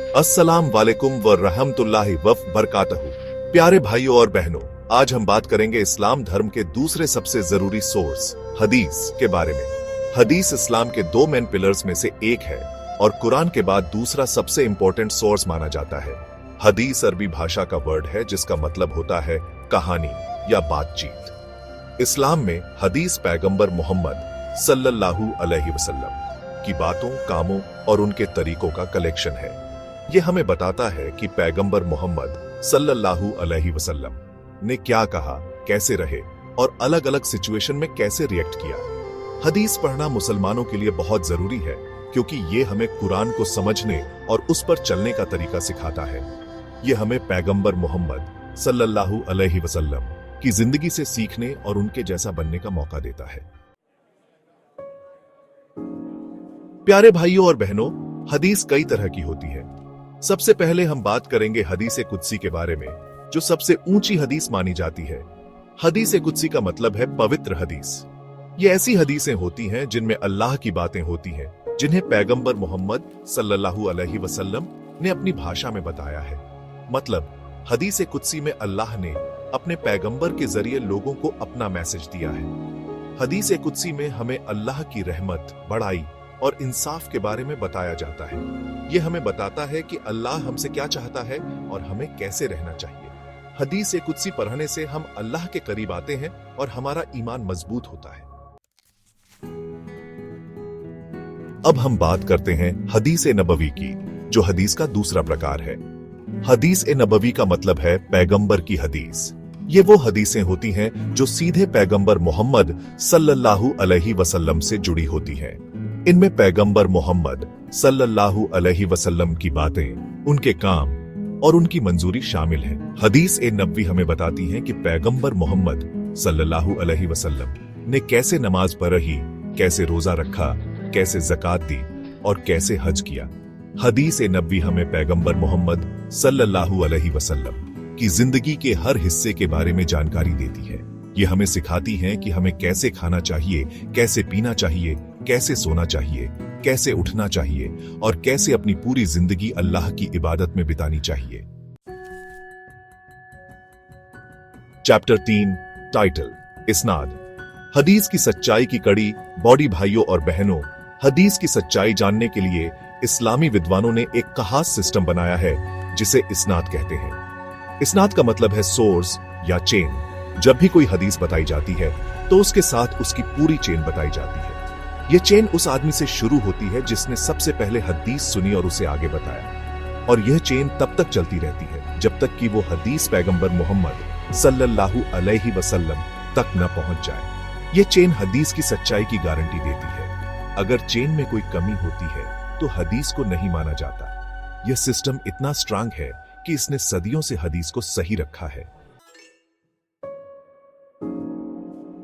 अस्सलाम वालेकुम व रहमतुल्लाहि व बरकातहू। प्यारे भाइयों और बहनों, आज हम बात करेंगे इस्लाम धर्म के दूसरे सबसे जरूरी सोर्स हदीस के बारे में। हदीस इस्लाम के दो मेन पिलर्स में से एक है और कुरान के बाद दूसरा सबसे इंपॉर्टेंट सोर्स माना जाता है। हदीस अरबी भाषा का वर्ड है जिसका मतलब होता है कहानी या बातचीत। इस्लाम में हदीस पैगंबर मोहम्मद सल्लल्लाहु अलैहि वसल्लम की बातों, कामों और उनके तरीकों का कलेक्शन है। यह हमें बताता है कि पैगंबर मोहम्मद सल्लल्लाहु अलैहि वसल्लम ने क्या कहा, कैसे रहे और अलग अलग सिचुएशन में कैसे रिएक्ट किया। हदीस पढ़ना मुसलमानों के लिए बहुत जरूरी है क्योंकि ये हमें कुरान को समझने और उस पर चलने का तरीका सिखाता है। यह हमें पैगंबर मोहम्मद सल्लल्लाहु अलैहि वसल्लम की जिंदगी से सीखने और उनके जैसा बनने का मौका देता है। प्यारे भाइयों और बहनों, हदीस कई तरह की होती है। सबसे पहले हम बात करेंगे हदीस कुदसी के बारे में, जो सबसे ऊंची हदीस मानी जाती है। हदीस कुदसी का मतलब है पवित्र हदीस। ये ऐसी हदीसें होती हैं जिनमें अल्लाह की बातें होती हैं, जिन्हें पैगंबर मोहम्मद सल्लल्लाहु अलैहि वसल्लम ने अपनी भाषा में बताया है। मतलब हदीस कुदसी में अल्लाह ने अपने पैगंबर के जरिए लोगों को अपना मैसेज दिया है। हदीस कुदसी में हमें अल्लाह की रहमत, बड़ाई और इंसाफ के बारे में बताया जाता है। यह हमें बताता है कि अल्लाह हमसे क्या चाहता है और हमें कैसे रहना चाहिए। हदीस कुदसी पढ़ने से हम अल्लाह के करीब आते हैं और हमारा ईमान मजबूत होता है। अब हम बात करते हैं हदीस नबवी की, जो हदीस का दूसरा प्रकार है। हदीस नबवी का मतलब है पैगंबर की हदीस। ये वो हदीसें होती हैं जो सीधे पैगंबर मोहम्मद सल्लल्लाहु अलैहि वसल्लम से जुड़ी होती हैं। इनमें पैगंबर मोहम्मद सल्लल्लाहु अलैहि वसल्लम की बातें, उनके काम और उनकी मंजूरी शामिल है। हदीस नबवी हमें बताती है कि पैगंबर मोहम्मद सल्लल्लाहु अलैहि वसल्लम ने कैसे नमाज पढ़ी, कैसे रोजा रखा, कैसे ज़कात दी और कैसे हज किया। हदीस नबवी हमें पैगंबर मोहम्मद सल्लल्लाहु अलैहि वसल्लम की जिंदगी के हर हिस्से के बारे में जानकारी देती है। ये हमें सिखाती हैं कि हमें कैसे खाना चाहिए, कैसे पीना चाहिए, कैसे सोना चाहिए, कैसे उठना चाहिए और कैसे अपनी पूरी जिंदगी अल्लाह की इबादत में बितानी चाहिए। चैप्टर 3 टाइटल इस्नाद। हदीस की सच्चाई की कड़ी। बॉडी भाइयों और बहनों, हदीस की सच्चाई जानने के लिए इस्लामी विद्वानों ने एक खास सिस्टम बनाया है जिसे इस्नाद कहते हैं। इस्नाद का मतलब है सोर्स या चेन। जब भी कोई हदीस बताई जाती है तो उसके साथ उसकी पूरी चेन बताई जाती है। यह चेन उस आदमी से शुरू होती है जिसने सबसे पहले हदीस सुनी और उसे आगे बताया, और यह चेन तब तक चलती रहती है जब तक कि वो हदीस पैगंबर मोहम्मद सल्लल्लाहु अलैहि वसल्लम तक न पहुंच जाए। यह चेन हदीस की सच्चाई की गारंटी देती है। अगर चेन में कोई कमी होती है तो हदीस को नहीं माना जाता। यह सिस्टम इतना स्ट्रांग है कि इसने सदियों से हदीस को सही रखा है।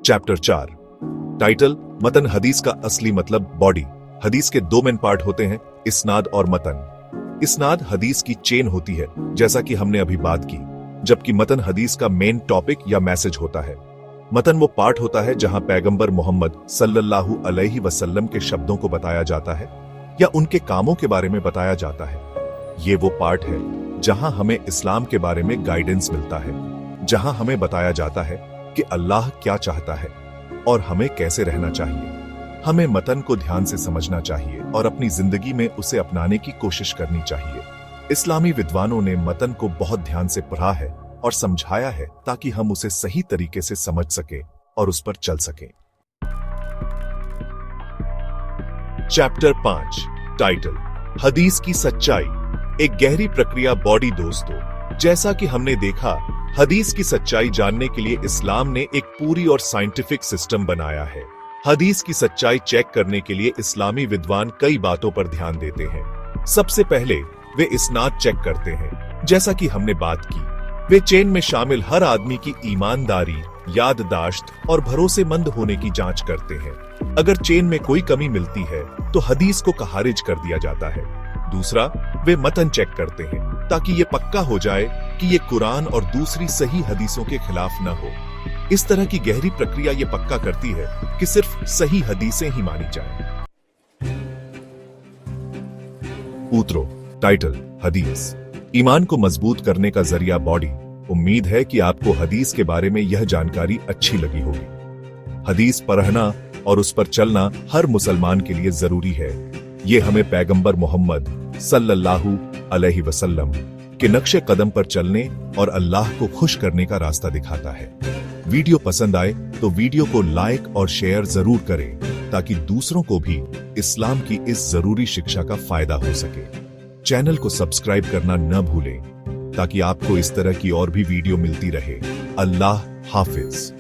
चैप्टर 4 टाइटल मतन। हदीस का असली मतलब बॉडी। हदीस के दो मेन पार्ट होते हैं, इस्नाद और मतन। इस्नाद हदीस की चेन होती है, जैसा कि हमने अभी बात की, जबकि मतन हदीस का मेन टॉपिक या मैसेज होता है। मतन वो पार्ट होता है जहां पैगंबर मोहम्मद सल्लल्लाहु अलैहि वसल्लम के शब्दों को बताया जाता है या उनके कामों के बारे में बताया जाता है। ये वो पार्ट है जहां हमें इस्लाम के बारे में गाइडेंस मिलता है, जहां हमें बताया जाता है कि अल्लाह क्या चाहता है और हमें कैसे रहना चाहिए। हमें मतन को ध्यान से समझना चाहिए और अपनी जिंदगी में उसे अपनाने की कोशिश करनी चाहिए। इस्लामी विद्वानों ने मतन को बहुत ध्यान से पढ़ा है और समझाया है ताकि हम उसे सही तरीके से समझ सकें और उस पर चल सकें। चैप्टर 5 टाइटल हदीस की सच्चाई। एक गहरी प्रक्रिया। बॉडी दोस्तों, जैसा कि हमने देखा, हदीस की सच्चाई जानने के लिए इस्लाम ने एक पूरी और साइंटिफिक सिस्टम बनाया है। हदीस की सच्चाई चेक करने के लिए इस्लामी विद्वान कई बातों पर ध्यान देते हैं। सबसे पहले वे इस्नाद चेक करते हैं। जैसा कि हमने बात की, वे चेन में शामिल हर आदमी की ईमानदारी, याददाश्त और भरोसेमंद होने की जांच करते हैं। अगर चेन में कोई कमी मिलती है तो हदीस को खारिज कर दिया जाता है। दूसरा, वे मतन चेक करते हैं ताकि ये पक्का हो जाए कि ये कुरान और दूसरी सही हदीसों के खिलाफ न हो। इस तरह की गहरी प्रक्रिया ये पक्का करती है कि सिर्फ सही हदीसें ही मानी जाए। टाइटल, हदीस ईमान को मजबूत करने का जरिया बॉडी। उम्मीद है कि आपको हदीस के बारे में यह जानकारी अच्छी लगी होगी। हदीस पढ़ना और उस पर चलना हर मुसलमान के लिए जरूरी है। ये हमें पैगंबर मोहम्मद सल्लल्लाहु अलैहि वसल्लम के नक्शे कदम पर चलने और अल्लाह को खुश करने का रास्ता दिखाता है। वीडियो पसंद आए तो वीडियो को लाइक और शेयर जरूर करें ताकि दूसरों को भी इस्लाम की इस जरूरी शिक्षा का फायदा हो सके। चैनल को सब्सक्राइब करना न भूलें ताकि आपको इस तरह की और भी वीडियो मिलती रहे। अल्लाह हाफिज।